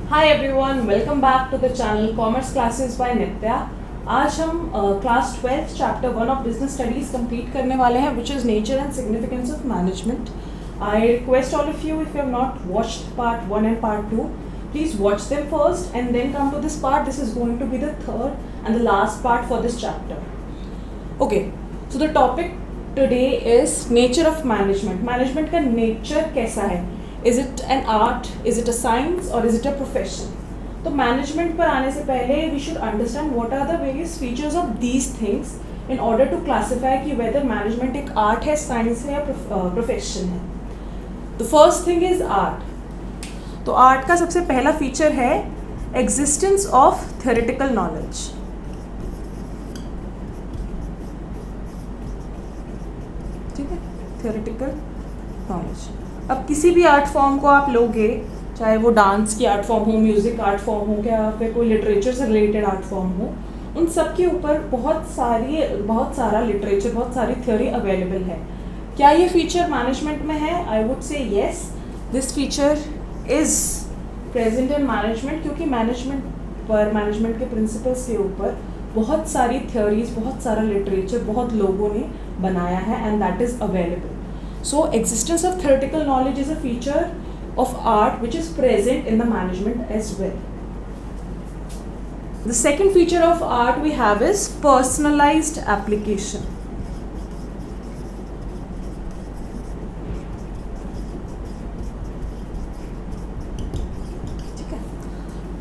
Hi everyone, welcome back to the channel Commerce Classes by Nitya. आज हम class 12 chapter 1 of business studies complete करने वाले हैं which is nature and significance of management. I request all of you if you have not watched part 1 and part 2, please watch them first and then come to this part. This is going to be the third and the last part for this chapter. Okay, so the topic today is nature of management. Management का nature कैसा है? Is it an art? Is it a science? Or is it a profession? तो management पर आने से पहले we should understand what are the various features of these things in order to classify कि whether management एक art है, science है या प्रोफेशन है. The first thing is art. तो आर्ट का सबसे पहला फीचर है एग्जिस्टेंस ऑफ थ्योरेटिकल नॉलेज. ठीक है, थ्योरेटिकल नॉलेज. अब किसी भी आर्ट फॉर्म को आप लोगे, चाहे वो डांस की आर्ट फॉर्म हो, म्यूज़िक आर्ट फॉर्म हो, क्या फिर कोई लिटरेचर से रिलेटेड आर्ट फॉर्म हो, उन सब के ऊपर बहुत सारा लिटरेचर, बहुत सारी थ्योरी अवेलेबल है. क्या ये फीचर मैनेजमेंट में है? I would say yes, this feature is present in management, क्योंकि मैनेजमेंट के प्रिंसिपल्स के ऊपर बहुत सारी थ्योरीज, बहुत सारा लिटरेचर बहुत लोगों ने बनाया है and that is available. So existence of theoretical knowledge is a feature of art which is present in the management as well. The second feature of art we have is personalized application. ठीक है,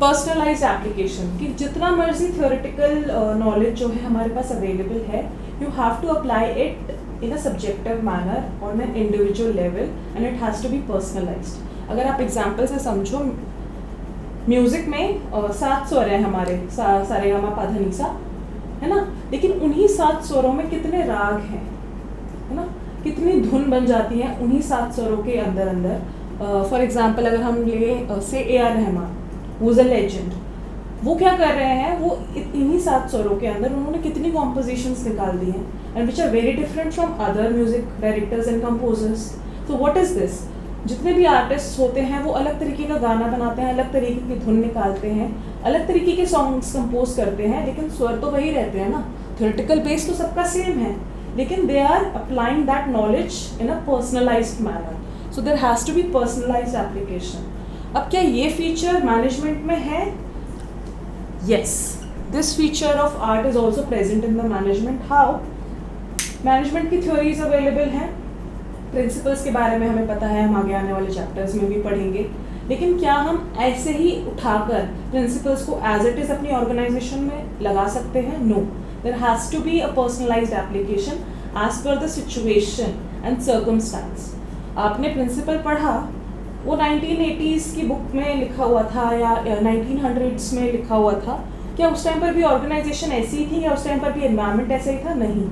personalized application कि जितना मर्जी theoretical knowledge जो है हमारे पास available है, you have to apply it in a subjective manner on an individual level and it has to be personalized. अगर आप एग्जाम्पल से समझो, म्यूज़िक में 7 स्वर हैं हमारे, सा रे गा मा पा धा नी सा, है ना. लेकिन उन्हीं 7 स्वरों में कितने राग हैं, है ना, कितनी धुन बन जाती है उन्हीं 7 स्वरों के अंदर. फॉर एग्जाम्पल अगर हम ले से A.R. Rahman, who is a legend, वो क्या कर रहे हैं, वो इन्हीं 7 स्वरों के अंदर उन्होंने कितनी कॉम्पोजिशंस निकाल दी हैं and which are very different from other music directors and composers. तो व्हाट इज़ दिस? जितने भी आर्टिस्ट होते हैं वो अलग तरीके का गाना बनाते हैं, अलग तरीके की धुन निकालते हैं, अलग तरीके के सॉन्ग्स कंपोज करते हैं, लेकिन स्वर तो वही रहते हैं ना. थ्योरेटिकल बेस तो सबका सेम है, लेकिन they are applying that knowledge in a personalised manner. So there has to be personalised application. अब क्या ये फीचर मैनेजमेंट में है? Yes, this feature of art is also present in the management. How? Management की theories available हैं, principles के बारे में हमें पता है, हम आगे आने वाले chapters में भी पढ़ेंगे. लेकिन क्या हम ऐसे ही उठाकर principles को as it is अपनी organization में लगा सकते हैं? No. There has to be a personalized application as per the situation and circumstance. आपने principle पढ़ा, वो 1980s की बुक में लिखा हुआ था या 1900s में लिखा हुआ था, क्या उस टाइम पर भी ऑर्गेनाइजेशन ऐसी ही थी या उस टाइम पर भी एनवायरनमेंट ऐसा ही था? नहीं.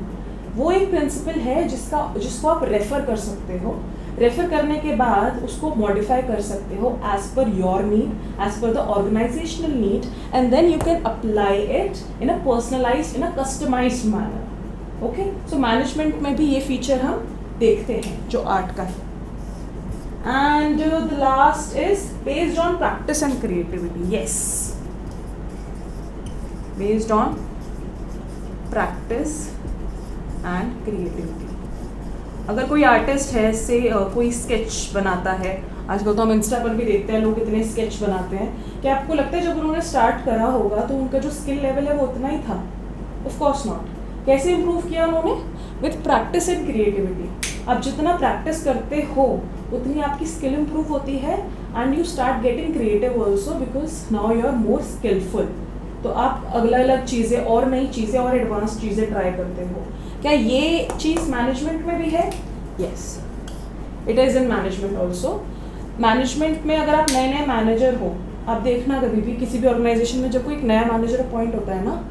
वो एक प्रिंसिपल है जिसको आप रेफ़र कर सकते हो. रेफ़र करने के बाद उसको मॉडिफाई कर सकते हो as per your need, as per the organisational need, and then you can apply it in a personalised, in a customised manner. Okay, so management में भी ये फीचर हम देखते हैं जो आर्ट का है. And the last is based on practice and creativity. Yes, based on practice and creativity. अगर कोई आर्टिस्ट है, से कोई स्केच बनाता है, आजकल तो हम इंस्टा पर भी देखते हैं लोग कितने स्केच बनाते हैं, क्या आपको लगता है जब उन्होंने स्टार्ट करा होगा तो उनका जो स्किल लेवल है वो उतना ही था? Of course not. कैसे इम्प्रूव किया उन्होंने? With practice and creativity. आप जितना प्रैक्टिस करते हो उतनी आपकी स्किल इम्प्रूव होती है and you start getting creative also because now you are more skilful. तो आप अलग अलग चीज़ें और नई चीज़ें और एडवांस चीज़ें ट्राई करते हो. क्या ये चीज़ मैनेजमेंट में भी है? Yes, it is in management also. Management में अगर आप नए नए मैनेजर हो, आप देखना कभी भी किसी भी ऑर्गेनाइजेशन में जब कोई एक नया मैनेजर अपॉइंट होता है ना,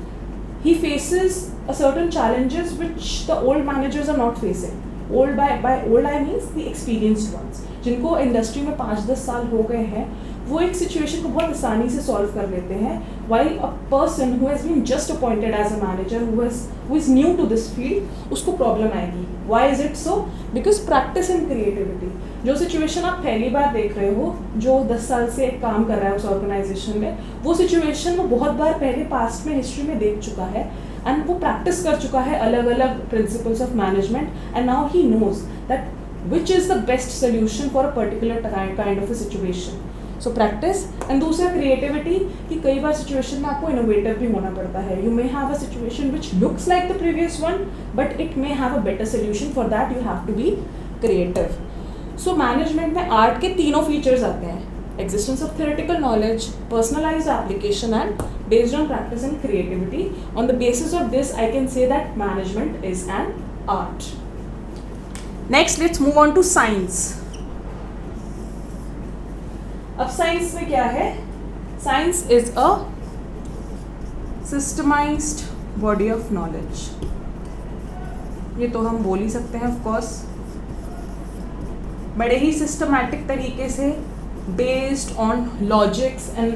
he faces a certain challenges which the old managers are not facing. Old by old I means the experienced ones, जिनको इंडस्ट्री में 5-10 साल हो गए हैं, वो एक सिचुएशन को बहुत आसानी से सॉल्व कर लेते हैं, while a person who has been just appointed as a manager, who is new to this field, उसको प्रॉब्लम आएगी. Why is it so? Because practice and creativity. जो सिचुएशन आप पहली बार देख रहे हो, जो 10 साल से काम कर रहा है उस ऑर्गेनाइजेशन में, वो सिचुएशन वो बहुत बार पहले पास्ट में हिस्ट्री में देख चुका है, एंड वो प्रैक्टिस कर चुका है अलग अलग principles of management, and now he knows that which is the best solution for a particular kind of a situation. So practice. And दूसरा creativity, कि कई बार situation में आपको innovative भी होना पड़ता है. You may have a situation which looks like the previous one, but it may have a better solution. For that you have to be creative. So management में art के तीनों features आते हैं: existence of theoretical knowledge, personalized application, and based on practice and creativity. On the basis of this, I can say that management is an art. Next, let's move on to science. अब science में क्या है? Science is a systemised body of knowledge. ये तो हम बोल ही सकते हैं, ऑफ कोर्स. बड़े ही सिस्टमैटिक तरीके से based on logics and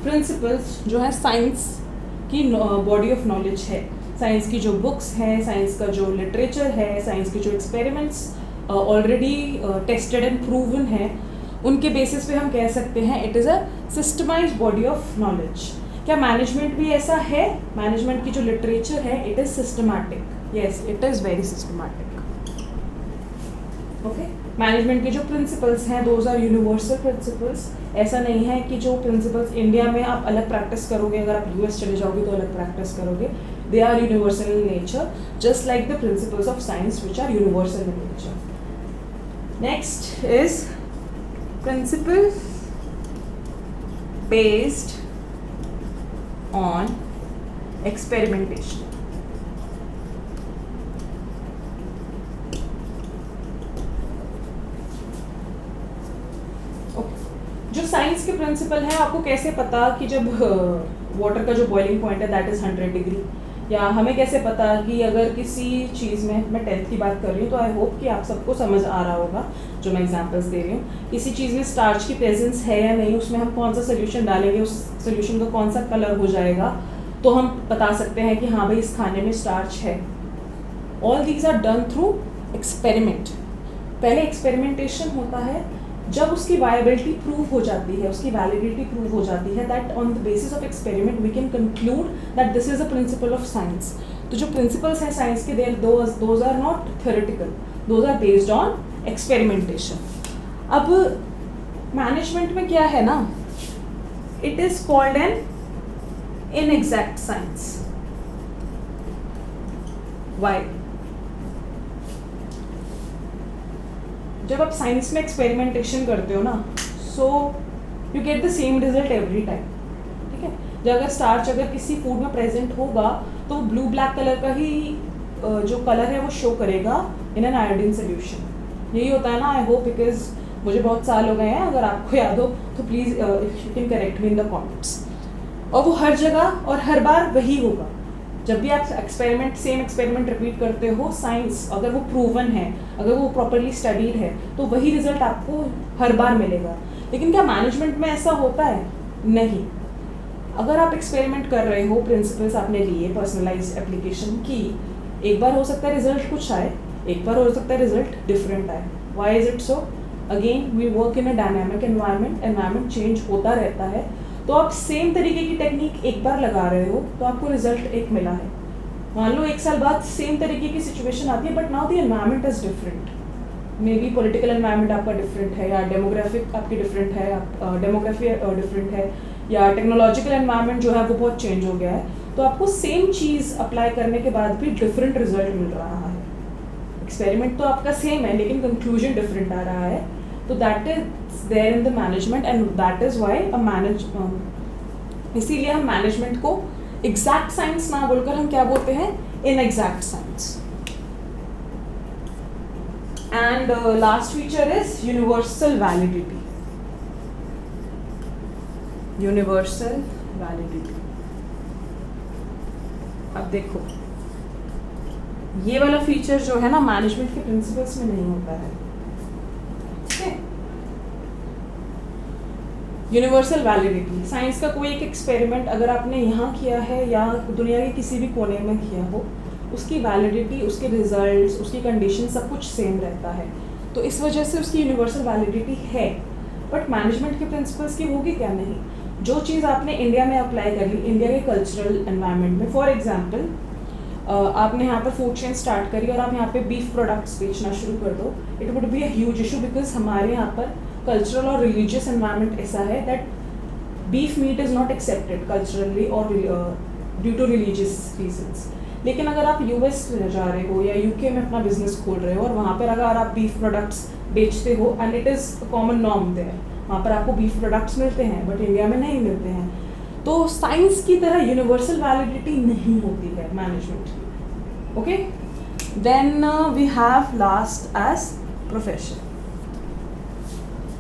principles जो है साइंस की बॉडी ऑफ नॉलेज है. साइंस की जो बुक्स हैं, साइंस का जो लिटरेचर है, साइंस के जो experiments already tested and proven है, उनके बेसिस पे हम कह सकते हैं it is a systemised body of knowledge. क्या मैनेजमेंट भी ऐसा है? मैनेजमेंट की जो लिटरेचर है it is systematic. Yes, it is very systematic. Okay. Management के जो प्रिंसिपल्स हैं दोज आर यूनिवर्सल प्रिंसिपल्स. ऐसा नहीं है कि जो प्रिंसिपल्स इंडिया में आप अलग प्रैक्टिस करोगे, अगर आप यूएस चले जाओगे तो अलग प्रैक्टिस करोगे. They are universal in nature, just like the principles of science which are universal in nature. Next is principle based on experimentation. जो साइंस के प्रिंसिपल है, आपको कैसे पता कि जब वाटर का जो बॉइलिंग पॉइंट है दैट इज़ 100 डिग्री, या हमें कैसे पता कि अगर किसी चीज़ में, मैं 10th की बात कर रही हूँ तो आई होप कि आप सबको समझ आ रहा होगा जो मैं एग्जांपल्स दे रही हूँ. किसी चीज़ में स्टार्च की प्रेजेंस है या नहीं, उसमें हम कौन सा सोल्यूशन डालेंगे, उस सोल्यूशन का कौन सा कलर हो जाएगा, तो हम बता सकते हैं कि हाँ भाई इस खाने में स्टार्च है. All these are done through experiment. पहले एक्सपेरिमेंटेशन होता है, जब उसकी वायबिलिटी प्रूव हो जाती है, उसकी वैलिडिटी प्रूव हो जाती है, that on the basis of experiment we can conclude that this is a principle of science. तो जो प्रिंसिपल्स हैं साइंस के, those are not theoretical, those are based on experimentation. अब मैनेजमेंट में क्या है ना, it is called an inexact science. Why? जब आप साइंस में एक्सपेरिमेंटेशन करते हो ना, so you get the same result every time. ठीक है. जब अगर स्टार्च अगर किसी फूड में प्रेजेंट होगा तो ब्लू ब्लैक कलर का ही जो कलर है वो शो करेगा इन एन आयोडीन सोल्यूशन. यही होता है ना. आई होप, बिकॉज मुझे बहुत साल हो गए हैं, अगर आपको याद हो तो please you can correct me in the comments. और वो हर जगह और हर बार वही होगा. जब भी आप एक्सपेरिमेंट, सेम एक्सपेरिमेंट रिपीट करते हो, साइंस अगर वो प्रूवन है, अगर वो प्रॉपरली स्टडीड है, तो वही रिजल्ट आपको हर बार मिलेगा. लेकिन क्या मैनेजमेंट में ऐसा होता है? नहीं. अगर आप एक्सपेरिमेंट कर रहे हो, प्रिंसिपल्स आपने लिए, पर्सनलाइज्ड एप्लीकेशन की, एक बार हो सकता है रिजल्ट कुछ आए, एक बार हो सकता है रिजल्ट डिफरेंट आए. Why is it so? Again we work in a dynamic environment change होता रहता है. तो आप सेम तरीके की टेक्निक एक बार लगा रहे हो तो आपको रिजल्ट एक मिला है. मान लो 1 साल बाद सेम तरीके की सिचुएशन आती है, but now the environment is different. May be political environment आपका डिफरेंट है, या डेमोग्राफिक आपकी डिफरेंट है, डेमोग्राफी डिफरेंट है, या टेक्नोलॉजिकल एनवायरनमेंट जो है वो बहुत चेंज हो गया है. तो आपको सेम चीज़ अप्लाई करने के बाद भी डिफरेंट रिजल्ट मिल रहा है. एक्सपेरिमेंट तो आपका सेम है लेकिन कंक्लूजन डिफरेंट आ रहा है. तो that is there in the management, and that is why इसीलिए हम मैनेजमेंट को एग्जैक्ट साइंस ना बोलकर हम क्या बोलते हैं? Inexact science. And last feature is universal validity. Universal validity. अब देखो, ये वाला फीचर जो है ना मैनेजमेंट के प्रिंसिपल्स में नहीं होता है. यूनिवर्सल वैलिडिटी, साइंस का कोई एक एक्सपेरिमेंट अगर आपने यहाँ किया है या दुनिया के किसी भी कोने में किया हो, उसकी वैलिडिटी, उसके रिजल्ट्स, उसकी कंडीशन सब कुछ सेम रहता है, तो इस वजह से उसकी यूनिवर्सल वैलिडिटी है। बट मैनेजमेंट के प्रिंसिपल्स की होगी क्या? नहीं। जो चीज़ आपने इंडिया में अप्लाई कर ली, इंडिया के कल्चरल एनवायरनमेंट में, फॉर एग्जांपल आपने यहाँ पर फूड चेन स्टार्ट करी और आप यहाँ पे बीफ प्रोडक्ट्स बेचना शुरू कर दो, it would be a huge issue, because हमारे यहाँ पर कल्चरल और रिलीजियस एनवायरनमेंट ऐसा है that beef meat is not accepted culturally और ड्यू टू रिलीजियस रीजंस। लेकिन अगर आप यूएस जा रहे हो या यूके में अपना बिजनेस खोल रहे हो और वहाँ पर अगर आप बीफ प्रोडक्ट्स बेचते हो and it is common norm there, वहाँ पर आपको बीफ प्रोडक्ट्स मिलते हैं बट इंडिया में नहीं मिलते हैं, तो साइंस की तरह यूनिवर्सल वैलिडिटी नहीं होती है मैनेजमेंट की। Okay, then we have last as profession.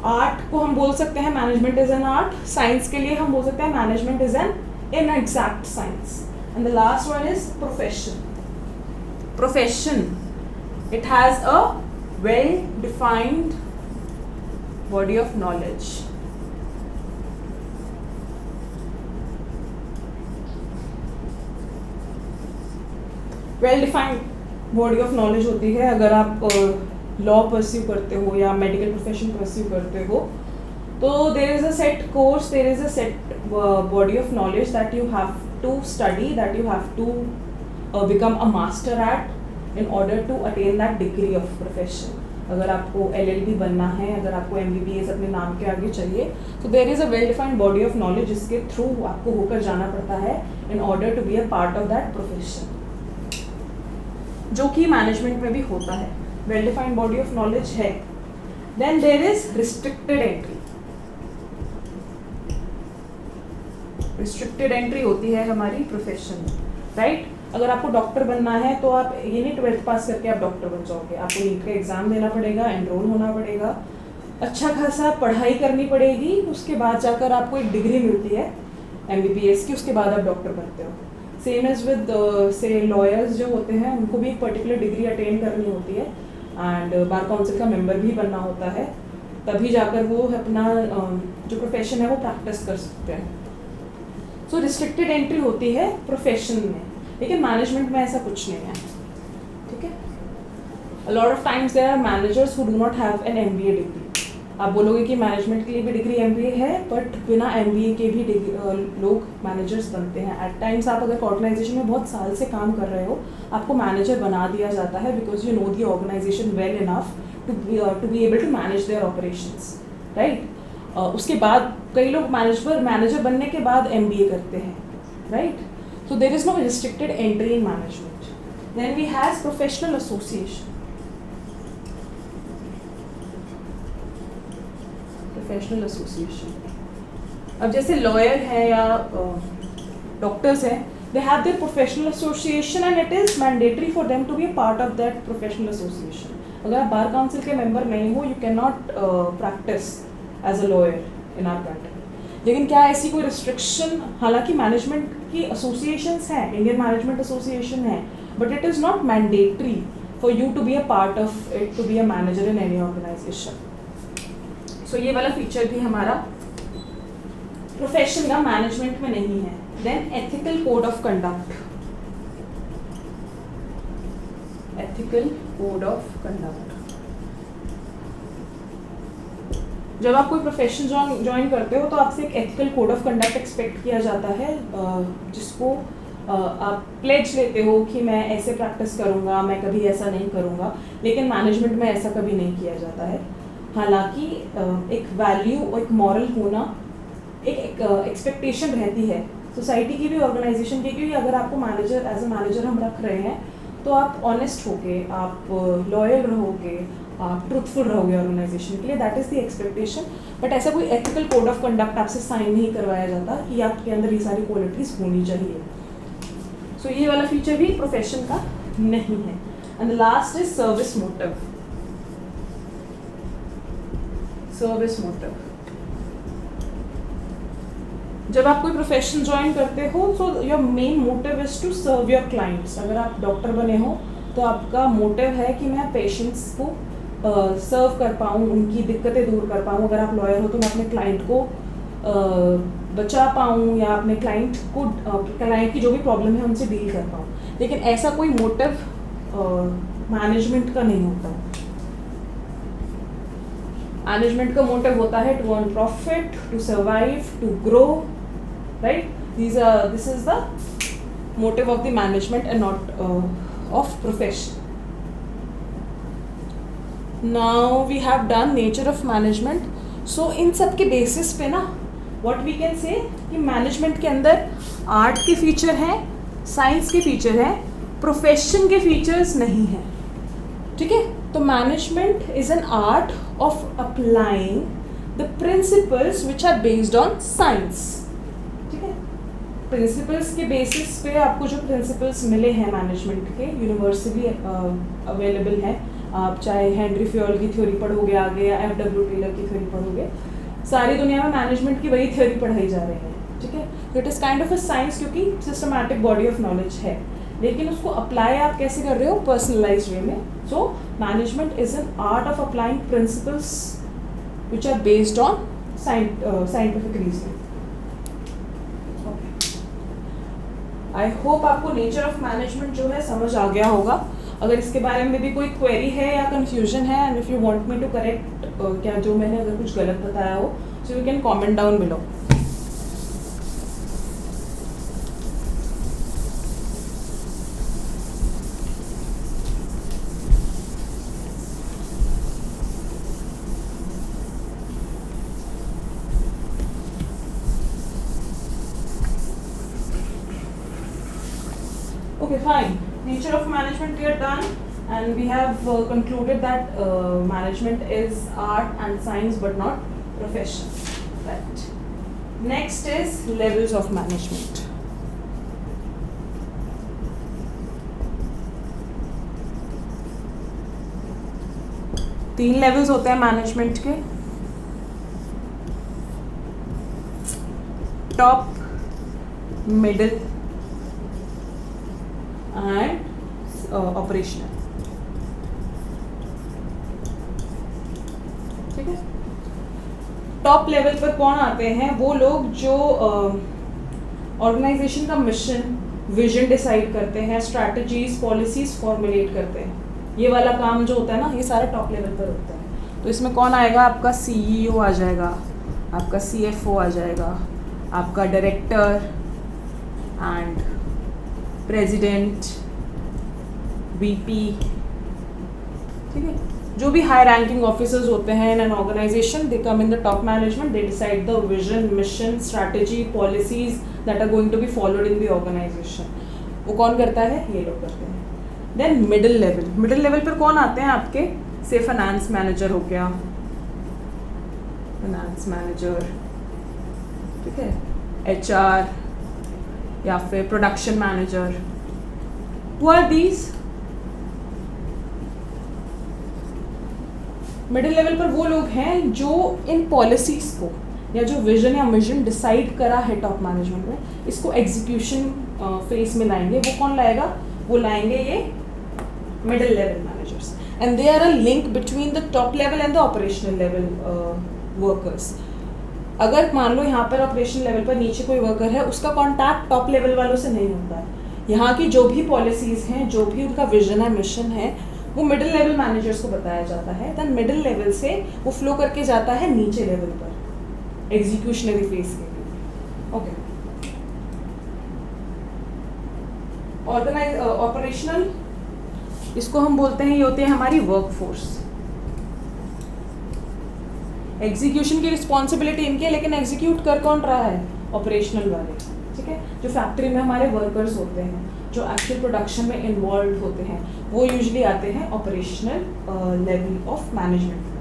Art को हम बोल सकते हैं management is an art, science के लिए हम बोल सकते हैं management is an inexact science, and the last one is profession. Profession, it has a well defined body of knowledge. Well defined body of knowledge होती है। अगर आप लॉ परस्यू करते हो या मेडिकल प्रोफेशन परस्यू करते हो, तो there is a set course, there is a set body of knowledge that you have to study, that you have to become a master at in order to attain that degree of profession. अगर आपको LLB बनना है, अगर आपको MBBS अपने नाम के आगे चाहिए, तो there is a well defined body of knowledge जिसके थ्रू आपको होकर जाना पड़ता है in order to be a part of that profession, जो कि मैनेजमेंट में भी होता है। Well defined body of knowledge है। Then there is restricted entry. Restricted entry होती है हमारी प्रोफेशन में, राइट? अगर आपको डॉक्टर बनना है तो आप ये नहीं 12th पास करके आप डॉक्टर बन जाओगे, आपको नीट का एग्जाम देना पड़ेगा, एनरोल होना पड़ेगा, अच्छा खासा पढ़ाई करनी पड़ेगी, उसके बाद जाकर आपको एक डिग्री मिलती है MBBS की, उसके बाद आप डॉक्टर बनते हो। सेम एज विद से लॉयर्स जो होते हैं, उनको भी एक पर्टिकुलर डिग्री अटेन करनी होती है एंड बार काउंसिल का मेंबर भी बनना होता है, तभी जाकर वो अपना जो प्रोफेशन है वो प्रैक्टिस कर सकते हैं। सो रिस्ट्रिक्टेड एंट्री होती है प्रोफेशन में, लेकिन मैनेजमेंट में ऐसा कुछ नहीं है, ठीक है? A lot of times there are managers who do not have an MBA degree. आप बोलोगे कि मैनेजमेंट के लिए भी डिग्री MBA है, बट बिना MBA के भी लोग मैनेजर्स बनते हैं। एट टाइम्स आप अगर ऑर्गेनाइजेशन में बहुत साल से काम कर रहे हो, आपको मैनेजर बना दिया जाता है because you know the organisation well enough to be able to manage their operations, right? उसके बाद कई लोग मैनेजर बनने के बाद MBA करते हैं, right? So there is no restricted entry in management. Then we have professional association. Professional association. अब जैसे लॉयर है या डॉक्टर्स हैं, they have their professional association and it is mandatory for them to be a part of that professional association. अगर आप bar council के member नहीं हो, you cannot practice as a lawyer in our country. लेकिन क्या ऐसी कोई restriction? हालांकि मैनेजमेंट की एसोसिएशंस हैं, इंडियन मैनेजमेंट एसोसिएशन है, but it is not mandatory for you to be a part of it to be a manager in any organisation. So ये वाला फीचर भी हमारा प्रोफेशन का मैनेजमेंट में नहीं है। Then ethical code of conduct. Ethical code of conduct, जब आप कोई प्रोफेशन ज्वाइन करते हो तो आपसे एक ethical code of conduct expect किया जाता है, जिसको आप प्लेज लेते हो कि मैं ऐसे प्रैक्टिस करूँगा, मैं कभी ऐसा नहीं करूँगा। लेकिन मैनेजमेंट में ऐसा कभी नहीं किया जाता है। हालांकि एक वैल्यू और एक मॉरल होना, एक एक्सपेक्टेशन रहती है सोसाइटी की भी, ऑर्गेनाइजेशन की, क्योंकि अगर आपको मैनेजर एज अ मैनेजर हम रख रहे हैं तो आप ऑनेस्ट होगे, आप लॉयल रहोगे, आप ट्रूथफुल रहोगे ऑर्गेनाइजेशन के लिए, that is the expectation. But ऐसा कोई एथिकल कोड ऑफ कंडक्ट आपसे साइन नहीं करवाया जाता कि आपके अंदर ये सारी क्वालिटीज़ होनी चाहिए। सो ये वाला फीचर भी प्रोफेशन का नहीं है। And the last is service motive. Service motive, जब आप कोई प्रोफेशन ज्वाइन करते हो तो your main motive is to serve your clients. अगर आप डॉक्टर बने हो तो आपका मोटिव है कि मैं पेशेंट्स को सर्व कर पाऊँ, उनकी दिक्कतें दूर कर पाऊँ। अगर आप लॉयर हो तो मैं अपने क्लाइंट को बचा पाऊँ या अपने क्लाइंट की जो भी प्रॉब्लम है उनसे डील कर पाऊँ। लेकिन ऐसा कोई मोटिव मैनेजमेंट का नहीं होता। मैनेजमेंट का मोटिव होता है to earn profit, to survive, to grow, right? This is the motive of the management and not of profession. Now we have done nature of management. So इन सब के basis पे ना व्हाट वी कैन से कि management के अंदर art के feature हैं, साइंस के फीचर हैं, प्रोफेशन के फीचर्स नहीं हैं। ठीक है? तो management is an art of applying the principles which are based on science. ठीक है? प्रिंसिपल्स के बेसिस पे आपको जो प्रिंसिपल्स मिले हैं मैनेजमेंट के यूनिवर्सली अवेलेबल हैं। आप चाहे हेनरी फ्योल की थ्योरी पढ़ोगे आगे या एफ.डब्ल्यू. टेलर की थ्योरी पढ़ोगे, सारी दुनिया में मैनेजमेंट की वही थ्योरी पढ़ाई जा रही है। ठीक है? तो it is kind of a science, क्योंकि सिस्टमैटिक बॉडी ऑफ नॉलेज है, लेकिन उसको अप्लाई आप कैसे कर रहे हो? पर्सनलाइज्ड वे में। So management is an art of applying principles which are based on scientific reasoning. I hope आपको नेचर ऑफ मैनेजमेंट जो है समझ आ गया होगा। अगर इसके बारे में भी कोई क्वेरी है या कंफ्यूजन है, and if you want me to correct क्या जो मैंने अगर कुछ गलत बताया हो, so you can comment down below. Okay, fine. Nature of management we are done, and we have concluded that management is art and science but not profession. Right. Next is levels of management. तीन levels होते हैं management के। Top, middle and operational. ठीक है? Top level पर कौन आते हैं? वो लोग जो ऑर्गेनाइजेशन का मिशन, विजन डिसाइड करते हैं, स्ट्रैटेजीज, पॉलिसीज फॉर्मुलेट करते हैं। ये वाला काम जो होता है ना, ये सारा टॉप लेवल पर होता है। तो इसमें कौन आएगा? आपका CEO आ जाएगा, आपका CFO आ जाएगा, आपका डायरेक्टर एंड प्रेसिडेंट, VP। ठीक है? जो भी हाई रैंकिंग ऑफिसर्स होते हैं in an organisation, they come in the top management, they decide the vision, mission, strategy, policies that are going to be followed in the organisation. वो कौन करता है? ये लोग करते हैं। Then middle level. Middle level पर कौन आते हैं आपके? से फाइनेंस मैनेजर हो गया, फाइनेंस मैनेजर, ठीक है, HR या फिर production manager. Who are these? Middle level पर वो लोग हैं जो इन पॉलिसीज को या जो विजन या मिशन डिसाइड करा है टॉप मैनेजमेंट में, इसको एग्जीक्यूशन फेज में लाएंगे। वो कौन लाएगा? वो लाएंगे ये middle level managers, and they are a link between the top level and the operational level workers. अगर मान लो यहाँ पर ऑपरेशन लेवल पर नीचे कोई वर्कर है, उसका कॉन्टैक्ट टॉप लेवल वालों से नहीं होता है। यहाँ की जो भी पॉलिसीज़ हैं, जो भी उनका विजन है, मिशन है, वो मिडिल लेवल मैनेजर्स को बताया जाता है। देन मिडिल लेवल से वो फ्लो करके जाता है नीचे लेवल पर एग्जीक्यूशनरी फेज के लिए। ओके, ऑपरेशनल, इसको हम बोलते हैं, ये होते हैं हमारी वर्क फोर्स। एग्जीक्यूशन की रिस्पॉन्सिबिलिटी इनकी है, लेकिन एग्जीक्यूट कर कौन रहा है? ऑपरेशनल वाले। ठीक है? जो फैक्ट्री में हमारे वर्कर्स होते हैं, जो एक्चुअल प्रोडक्शन में इन्वॉल्व होते हैं, वो यूजुअली आते हैं ऑपरेशनल लेवल ऑफ मैनेजमेंट।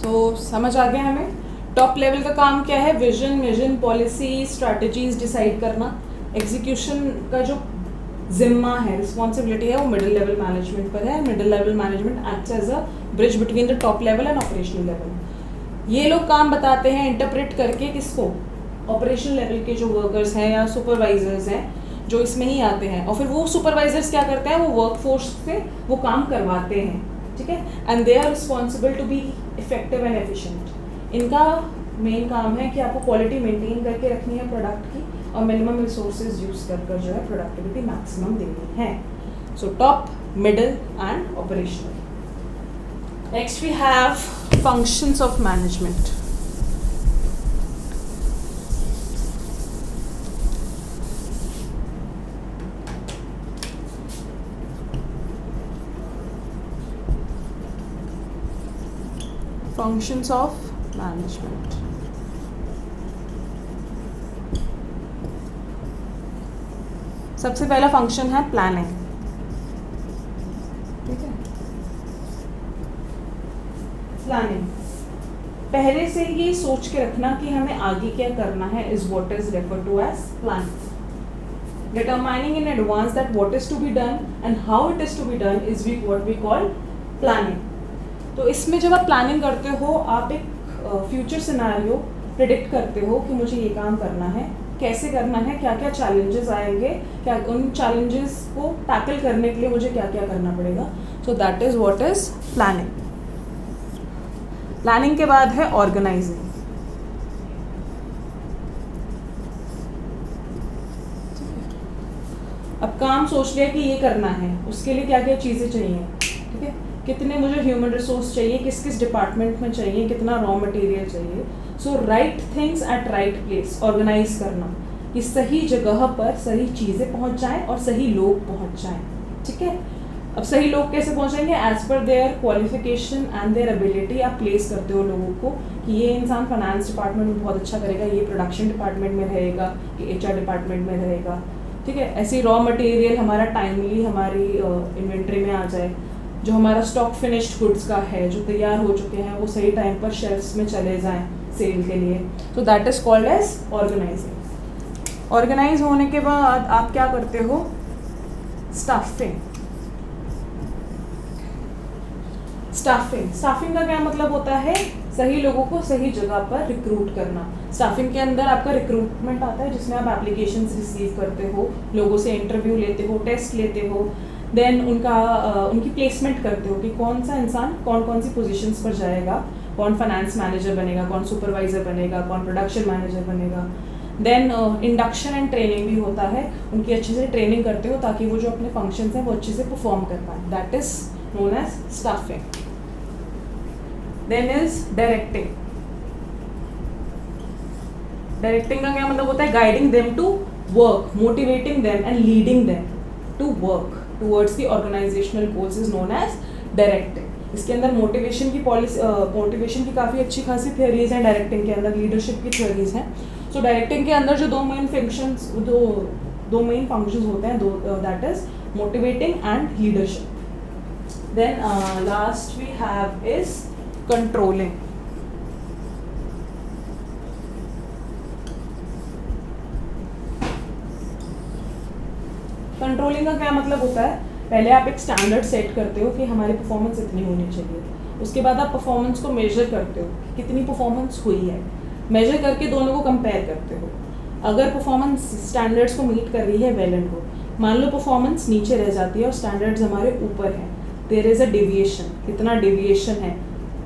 तो समझ आ गया हमें टॉप लेवल का काम क्या है? Vision, mission, policy, strategies decide करना। एग्जीक्यूशन का जो जिम्मा है, रिस्पॉन्सिबिलिटी है, वो मिडिल लेवल मैनेजमेंट पर है. Middle level management acts as a bridge between the top level and operational level. ये लोग काम बताते हैं इंटरप्रेट करके किसको, ऑपरेशनल लेवल के जो वर्कर्स हैं या सुपरवाइजर्स हैं जो इसमें ही आते हैं, और फिर वो सुपरवाइजर्स क्या करते हैं, वो वर्कफोर्स से वो काम करवाते हैं. ठीक है, and they are responsible to be effective and efficient. इनका मेन काम है कि आपको क्वालिटी मेंटेन करके रखनी है प्रोडक्ट की, और मिनिमम रिसोर्सेज यूज कर जो है प्रोडक्टिविटी मैक्सिमम देनी है. So top, middle and operational. Next we have functions of management. Functions of management. सबसे पहला फंक्शन है प्लानिंग. ठीक है, प्लानिंग. पहले से ये सोच के रखना कि हमें आगे क्या करना है is what is refer to as planning. Determining in advance that what is to be done and how it is to be done is what we call planning. तो इसमें जब आप प्लानिंग करते हो, आप एक फ्यूचर सिनेरियो प्रिडिक्ट करते हो कि मुझे ये काम करना है, कैसे करना है, क्या क्या चैलेंजेस आएंगे, क्या उन चैलेंजेस को टैकल करने के लिए मुझे क्या क्या करना पड़ेगा. So that is what is planning. Planning के बाद है ऑर्गेनाइजिंग. अब काम सोच लिया कि ये करना है, उसके लिए क्या क्या चीज़ें चाहिए. ठीक है, कितने मुझे ह्यूमन रिसोर्स चाहिए, किस किस डिपार्टमेंट में चाहिए, कितना रॉ मटेरियल चाहिए. So right things at right place. Organise करना कि सही जगह पर सही चीज़ें पहुंच जाएं और सही लोग पहुंच जाएं. ठीक है, अब सही लोग कैसे पहुंचेंगे, as per their qualification and their ability. आप प्लेस करते हो लोगों को कि ये इंसान फाइनेंस डिपार्टमेंट में बहुत अच्छा करेगा, ये प्रोडक्शन डिपार्टमेंट में रहेगा, ये HR डिपार्टमेंट में रहेगा. ठीक है, ऐसी रॉ मटेरियल हमारा टाइमली हमारी इन्वेंट्री में आ जाए. जो हमारा स्टॉक फिनिश्ड गुड्स का है, जो तैयार हो चुके हैं, वो सही टाइम पर शेल्फ्स में चले जाएं सेल के लिए. तो that is called as organising. Organise होने के बाद आप क्या करते हो, स्टाफिंग. स्टाफिंग का क्या मतलब होता है, सही लोगों को सही जगह पर रिक्रूट करना. स्टाफिंग के अंदर आपका रिक्रूटमेंट आता है, जिसमें आप एप्लीकेशंस रिसीव करते हो, लोगों से इंटरव्यू लेते हो, टेस्ट लेते हो, देन उनकी प्लेसमेंट करते हो कि कौन सा इंसान कौन कौन सी पोजीशंस पर जाएगा, कौन फाइनेंस मैनेजर बनेगा, कौन सुपरवाइजर बनेगा, कौन प्रोडक्शन मैनेजर बनेगा. देन इंडक्शन एंड ट्रेनिंग भी होता है, उनकी अच्छे से ट्रेनिंग करते हो ताकि वो जो अपने फंक्शंस हैं वो अच्छे से परफॉर्म कर पाए. That is known as staffing. Then is directing. Directing का क्या मतलब होता है, guiding them to work, motivating them and leading them to work towards the organizational goals is known as directing. इसके अंदर मोटिवेशन की पॉलिसी, मोटिवेशन की काफ़ी अच्छी खासी थियरीज हैं डायरेक्टिंग के अंदर, लीडरशिप की थियरीज हैं. सो डायरेक्टिंग के अंदर जो दो मेन फंक्शंस होते हैं, that is motivating and leadership. Then last we have is controlling. Controlling का क्या मतलब होता है, पहले आप एक स्टैंडर्ड सेट करते हो कि हमारी परफॉर्मेंस इतनी होनी चाहिए. उसके बाद आप परफॉर्मेंस को मेजर करते हो, कितनी परफॉर्मेंस हुई है. मेजर करके दोनों को कंपेयर करते हो. अगर परफॉर्मेंस स्टैंडर्ड्स को मीट कर रही है, वेल एंड गुड. मान लो परफॉर्मेंस नीचे रह जाती है और स्टैंडर्ड्स हमारे ऊपर हैं, देयर इज अ डेविएशन. कितना डेविएशन है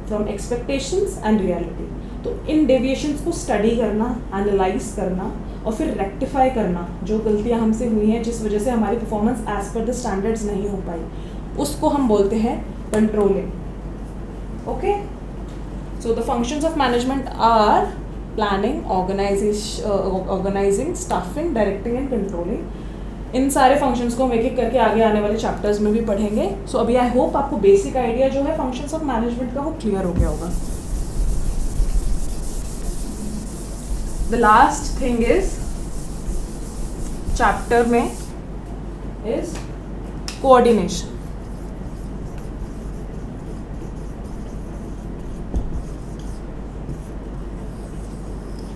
फ्रॉम एक्सपेक्टेशंस एंड रियलिटी. तो इन डेविएशंस को स्टडी करना, एनालाइज करना और फिर रेक्टिफाई करना, जो गलतियां हमसे हुई हैं जिस वजह से हमारी performance as per the standards नहीं हो पाई, उसको हम बोलते हैं controlling. Okay, so the functions of management are planning, organising, staffing, directing and controlling. इन सारे फंक्शंस को हम एक एक करके आगे आने वाले चैप्टर्स में भी पढ़ेंगे. सो अभी आई होप आपको बेसिक आइडिया जो है फंक्शंस ऑफ मैनेजमेंट का वो क्लियर हो गया होगा. The last thing is chapter में is coordination.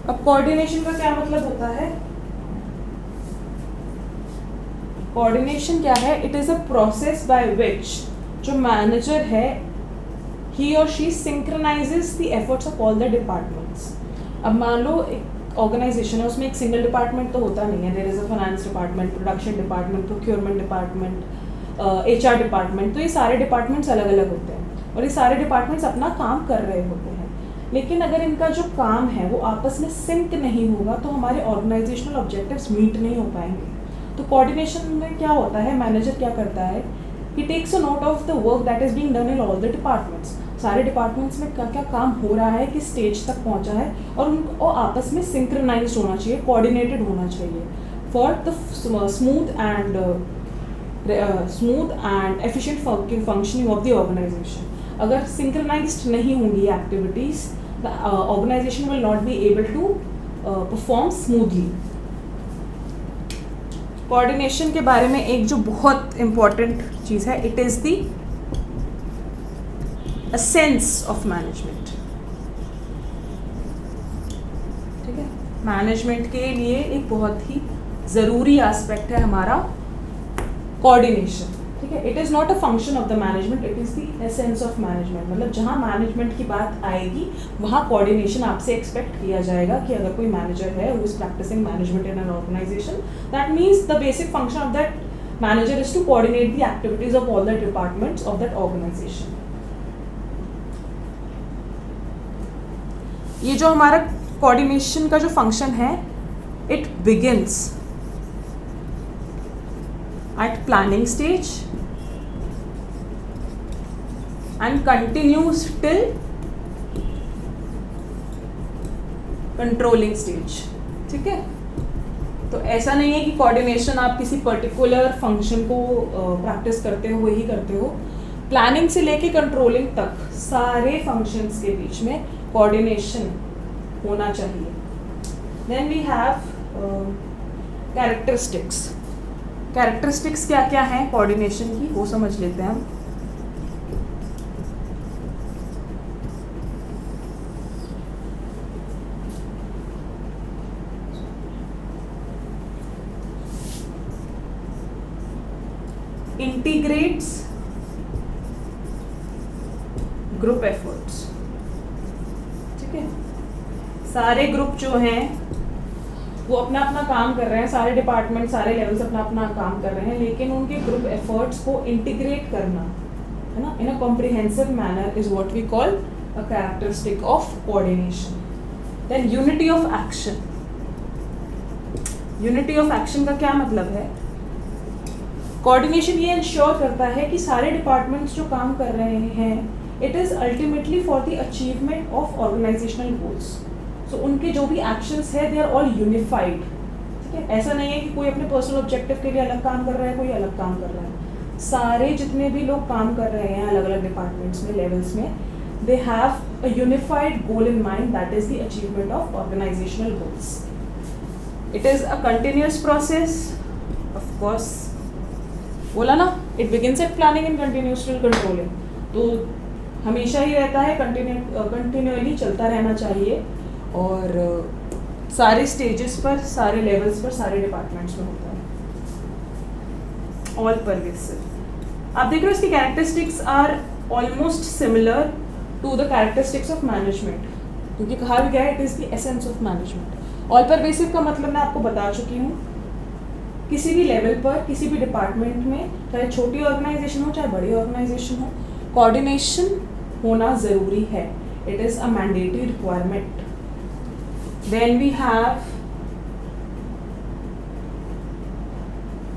अब कोऑर्डिनेशन का क्या मतलब होता है, कोऑर्डिनेशन क्या है? It is a process by which जो मैनेजर है ही और she synchronises the efforts of all the departments. अब मान लो एक ऑर्गेनाइजेशन है, उसमें एक सिंगल डिपार्टमेंट तो होता नहीं है. There is a finance department, production department, procurement department, HR department. तो ये सारे डिपार्टमेंट्स अलग अलग होते हैं और ये सारे डिपार्टमेंट्स अपना काम कर रहे होते हैं. लेकिन अगर इनका जो काम है वो आपस में सिंक नहीं होगा तो हमारे ऑर्गेनाइजेशनल ऑब्जेक्टिव्स मीट नहीं हो पाएंगे. तो कोऑर्डिनेशन में क्या होता है? मैनेजर क्या करता है? He takes a note of the work that is being done in all the departments. सारे डिपार्टमेंट्स में क्या क्या काम हो रहा है, किस स्टेज तक पहुंचा है, और उनको आपस में सिंक्रोनाइज्ड होना चाहिए, कोऑर्डिनेटेड होना चाहिए for the smooth and efficient functioning of the organisation. अगर सिंक्रोनाइज्ड नहीं होंगी activities, the organisation will not be able to perform smoothly. Coordination के बारे में एक जो बहुत इम्पॉर्टेंट चीज़ है, it is the sense of management. ठीक है, मैनेजमेंट के लिए एक बहुत ही ज़रूरी एस्पेक्ट है हमारा कोऑर्डिनेशन. ठीक है, it is not a function of the management, it is the essence of management. मतलब जहाँ मैनेजमेंट की बात आएगी वहाँ कोऑर्डिनेशन आपसे एक्सपेक्ट किया जाएगा कि अगर कोई मैनेजर है who is practising management in an organisation, that means the basic function of that manager is to coordinate the activities of all the departments of that organisation. ये जो हमारा कोऑर्डिनेशन का जो फंक्शन है, it begins at planning stage and continues till controlling stage. ठीक है, तो ऐसा नहीं है कि कोऑर्डिनेशन आप किसी पर्टिकुलर फंक्शन को प्रैक्टिस करते हुए ही करते हो. प्लानिंग से लेके कंट्रोलिंग तक सारे फंक्शंस के बीच में कोऑर्डिनेशन होना चाहिए. Then we have characteristics. Characteristics क्या क्या हैं कोऑर्डिनेशन की, वो समझ लेते हैं हम. Integrates group efforts. ठीक है, सारे ग्रुप जो हैं वो अपना अपना काम कर रहे हैं, सारे डिपार्टमेंट सारे लेवल्स अपना अपना काम कर रहे हैं, लेकिन उनके ग्रुप एफर्ट्स को इंटीग्रेट करना है ना in a comprehensive manner is what we call a characteristic of coordination. Then unity of action. Unity of action का क्या मतलब है? कोऑर्डिनेशन ये इंश्योर करता है कि सारे डिपार्टमेंट्स जो काम कर रहे हैं, it is ultimately for the achievement of organisational goals. तो उनके जो भी एक्शंस है दे आर ऑल यूनिफाइड. ठीक है, ऐसा नहीं है कि कोई अपने पर्सनल ऑब्जेक्टिव के लिए अलग काम कर रहा है, कोई अलग काम कर रहा है. सारे जितने भी लोग काम कर रहे हैं अलग अलग डिपार्टमेंट्स में, लेवल्स में, they have a unified goal in mind, that is the achievement of organisational goals. It is a continuous process. Of course बोला ना, it begins at planning and continues till controlling. तो हमेशा ही रहता है, continually चलता रहना चाहिए और सारे स्टेजेस पर, सारे लेवल्स पर, सारे डिपार्टमेंट्स में होता है. All pervasive. आप देख रहे हो इसकी characteristics are almost similar to the characteristics of management, क्योंकि कहा भी गया है it is the essence of management. All pervasive का मतलब मैं आपको बता चुकी हूँ. किसी भी लेवल पर, किसी भी डिपार्टमेंट में, चाहे छोटी ऑर्गेनाइजेशन हो चाहे बड़ी ऑर्गेनाइजेशन हो, कोऑर्डिनेशन होना ज़रूरी है. It is a mandatory requirement. Then we have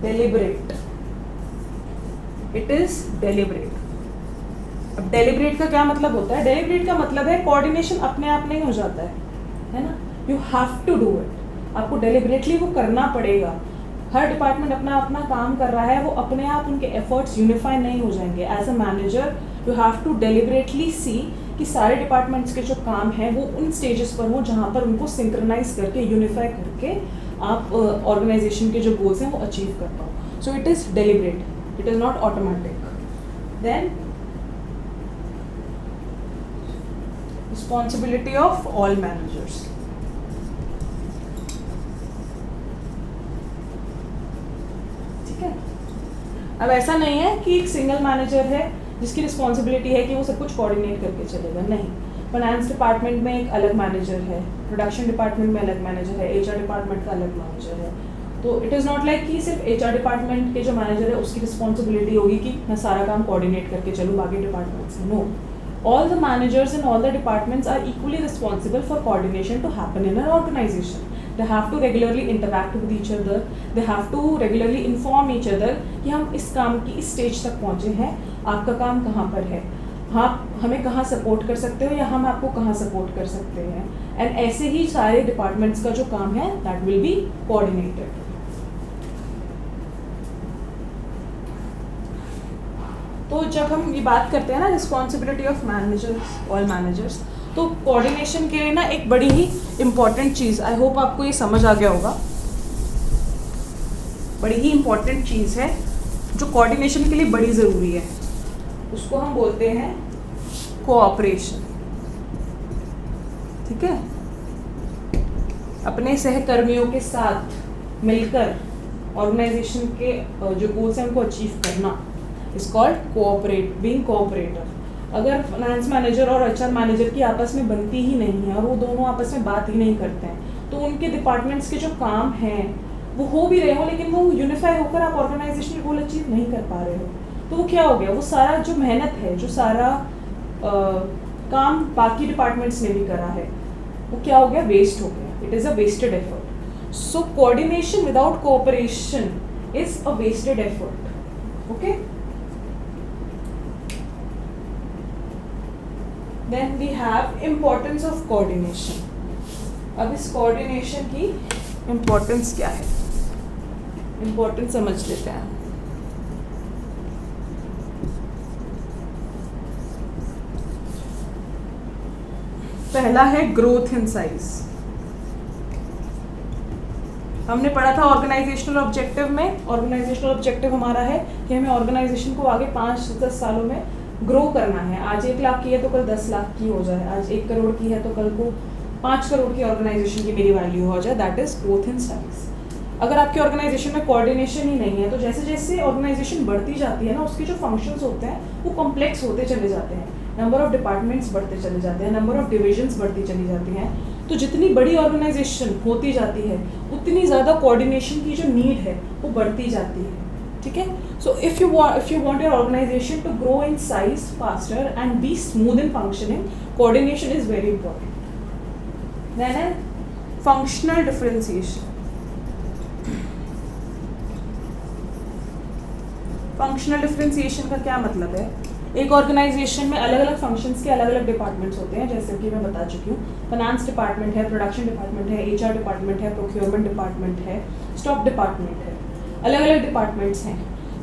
deliberate. It is deliberate. अब deliberate का क्या मतलब होता है? Deliberate का मतलब है कोऑर्डिनेशन अपने आप नहीं हो जाता है ना. You have to do it. आपको deliberately वो करना पड़ेगा. हर डिपार्टमेंट अपना अपना काम कर रहा है, वो अपने आप उनके एफर्ट्स यूनिफाई नहीं हो जाएंगे. As a manager you have to deliberately see कि सारे डिपार्टमेंट्स के जो काम हैं वो उन स्टेजेस पर हो जहाँ पर उनको सिंक्रोनाइज करके, यूनिफाई करके आप ऑर्गेनाइजेशन के जो गोल्स हैं वो अचीव कर पाओ. So it is deliberate, it is not automatic. Then responsibility of all managers. ठीक है, अब ऐसा नहीं है कि एक सिंगल मैनेजर है जिसकी रिस्पॉन्सिबिलिटी है कि वो सब कुछ कोऑर्डिनेट करके चलेगा, नहीं। फाइनेंस डिपार्टमेंट में एक अलग मैनेजर है, प्रोडक्शन डिपार्टमेंट में अलग मैनेजर है, एचआर डिपार्टमेंट का अलग मैनेजर है। तो इट इज़ नॉट लाइक कि सिर्फ एचआर डिपार्टमेंट के जो मैनेजर है उसकी रिस्पॉन्सिबिलिटी होगी कि मैं सारा काम कोऑर्डिनेट करके चलूँ बाकी डिपार्टमेंट्स में। No, all the managers in all the departments are equally responsible for coordination to happen in an organization. They have to regularly interact with each other. They have to regularly inform each other कि हम इस काम की इस stage तक पहुँचे हैं, आपका काम कहाँ पर है, हाँ हमें कहाँ सपोर्ट कर सकते हो या हम आपको कहाँ सपोर्ट कर सकते हैं। एंड ऐसे ही सारे डिपार्टमेंट्स का जो काम है दैट विल बी कोऑर्डिनेटेड। तो जब हम ये बात करते हैं ना responsibility of managers, all managers, तो कोऑर्डिनेशन के लिए ना एक बड़ी ही इम्पॉर्टेंट चीज़, आई होप आपको ये समझ आ गया होगा, बड़ी ही इम्पॉर्टेंट चीज़ है जो कोऑर्डिनेशन के लिए बड़ी ज़रूरी है, उसको हम बोलते हैं कोऑपरेशन। ठीक है, अपने सहकर्मियों के साथ मिलकर ऑर्गेनाइजेशन के जो गोल्स हैं उनको अचीव करना is called cooperate, being cooperator. अगर फाइनेंस मैनेजर और एचआर मैनेजर की आपस में बनती ही नहीं है और वो दोनों आपस में बात ही नहीं करते हैं, तो उनके डिपार्टमेंट्स के जो काम हैं वो हो भी रहे हो लेकिन वो यूनिफाई होकर आप ऑर्गेनाइजेशनल गोल अचीव नहीं कर पा रहे हो, तो वो क्या हो गया, वो सारा जो मेहनत है, जो सारा काम बाकी डिपार्टमेंट्स ने भी करा है, वो क्या हो गया, वेस्ट हो गया। It is a wasted effort. So coordination without cooperation is a wasted effort. Okay, then we have importance of coordination. अब इस कोऑर्डिनेशन की इम्पोर्टेंस क्या है, इम्पोर्टेंस समझ लेते हैं। पहला है ग्रोथ इन साइज। हमने पढ़ा था ऑर्गेनाइजेशनल ऑब्जेक्टिव में, ऑर्गेनाइजेशनल ऑब्जेक्टिव हमारा है कि हमें ऑर्गेनाइजेशन को आगे 5-10 सालों में ग्रो करना है। आज 1 लाख की है तो कल 10 लाख की हो जाए, आज 1 करोड़ की है तो कल को 5 करोड़ की ऑर्गेनाइजेशन की मेरी वैल्यू हो जाए, that is growth in size. अगर आपकी ऑर्गेनाइजेशन में कोऑर्डिनेशन ही नहीं है तो जैसे जैसे ऑर्गेनाइजेशन बढ़ती जाती है ना, उसके जो फंक्शंस होते हैं वो कॉम्प्लेक्स होते चले जाते हैं, नंबर ऑफ डिपार्टमेंट्स बढ़ते चले जाते हैं, नंबर ऑफ डिविजन्स बढ़ती चली जाती हैं। तो जितनी बड़ी ऑर्गेनाइजेशन होती जाती है उतनी ज़्यादा कोऑर्डिनेशन की जो नीड है वो बढ़ती जाती है। ठीक है, so if you want your organisation to grow in size faster and be smooth in functioning, coordination is very important. Then है फंक्शनल डिफरेंशिएशन। फंक्शनल डिफरेंशिएशन का क्या मतलब है, एक ऑर्गेनाइजेशन में अलग अलग फंक्शंस के अलग अलग डिपार्टमेंट्स होते हैं, जैसे कि मैं बता चुकी हूँ, फाइनेंस डिपार्टमेंट है, प्रोडक्शन डिपार्टमेंट है, एचआर डिपार्टमेंट है, प्रोक्योरमेंट डिपार्टमेंट है, स्टॉक डिपार्टमेंट है, अलग अलग डिपार्टमेंट्स हैं।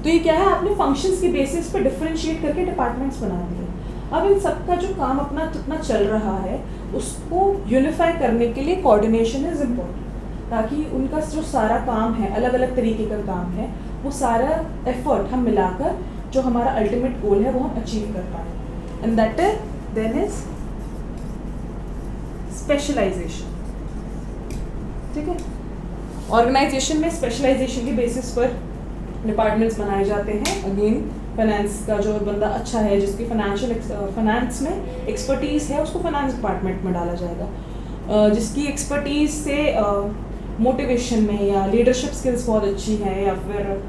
तो ये क्या है, आपने फंक्शंस के बेसिस पे डिफरेंशिएट करके डिपार्टमेंट्स बना दिए। अब इन सबका जो काम अपना कितना चल रहा है उसको यूनिफाई करने के लिए कोऑर्डिनेशन इज इम्पोर्टेंट, ताकि उनका जो सारा काम है, अलग अलग तरीके का काम है, वो सारा एफर्ट हम मिलाकर जो हमारा अल्टीमेट गोल है वो हम अचीव कर पाए। And that then is specialisation. ठीक है, ऑर्गेनाइजेशन में स्पेशलाइजेशन के बेसिस पर डिपार्टमेंट्स बनाए जाते हैं। अगेन फाइनेंस का जो बंदा अच्छा है, जिसकी फाइनेंस में एक्सपर्टीज़ है, उसको फाइनेंस डिपार्टमेंट में डाला जाएगा। जिसकी एक्सपर्टीज़ से मोटिवेशन में या लीडरशिप स्किल्स बहुत अच्छी है या फिर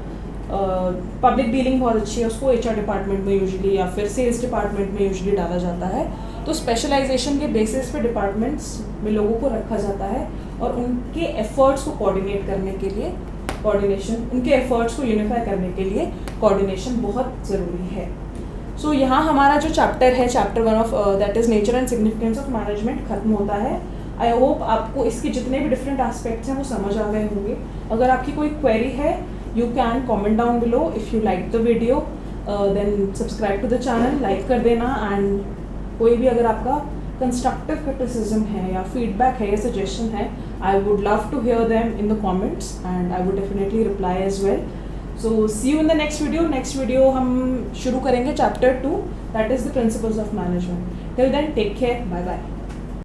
पब्लिक डीलिंग बहुत अच्छी है, उसको एचआर डिपार्टमेंट में यूजुअली या फिर सेल्स डिपार्टमेंट में यूजुअली डाला जाता है। तो स्पेशलाइजेशन के बेसिस पे डिपार्टमेंट्स में लोगों को रखा जाता है और उनके एफर्ट्स को कोऑर्डिनेट करने के लिए कोऑर्डिनेशन, उनके एफर्ट्स को यूनिफाई करने के लिए कोऑर्डिनेशन बहुत ज़रूरी है। सो यहाँ हमारा जो चैप्टर है, chapter 1 of that is nature and significance of management खत्म होता है। आई होप आपको इसके जितने भी डिफरेंट एस्पेक्ट्स हैं वो समझ आ गए होंगे। अगर आपकी कोई क्वेरी है, you can comment down below. if you like the video then subscribe to the channel, like कर देना। and कोई भी अगर आपका constructive criticism है या feedback है या suggestion है, I would love to hear them in the comments and I would definitely reply as well. so see you in the next video. next video हम शुरू करेंगे chapter 2, that is the principles of management. till then take care, bye bye.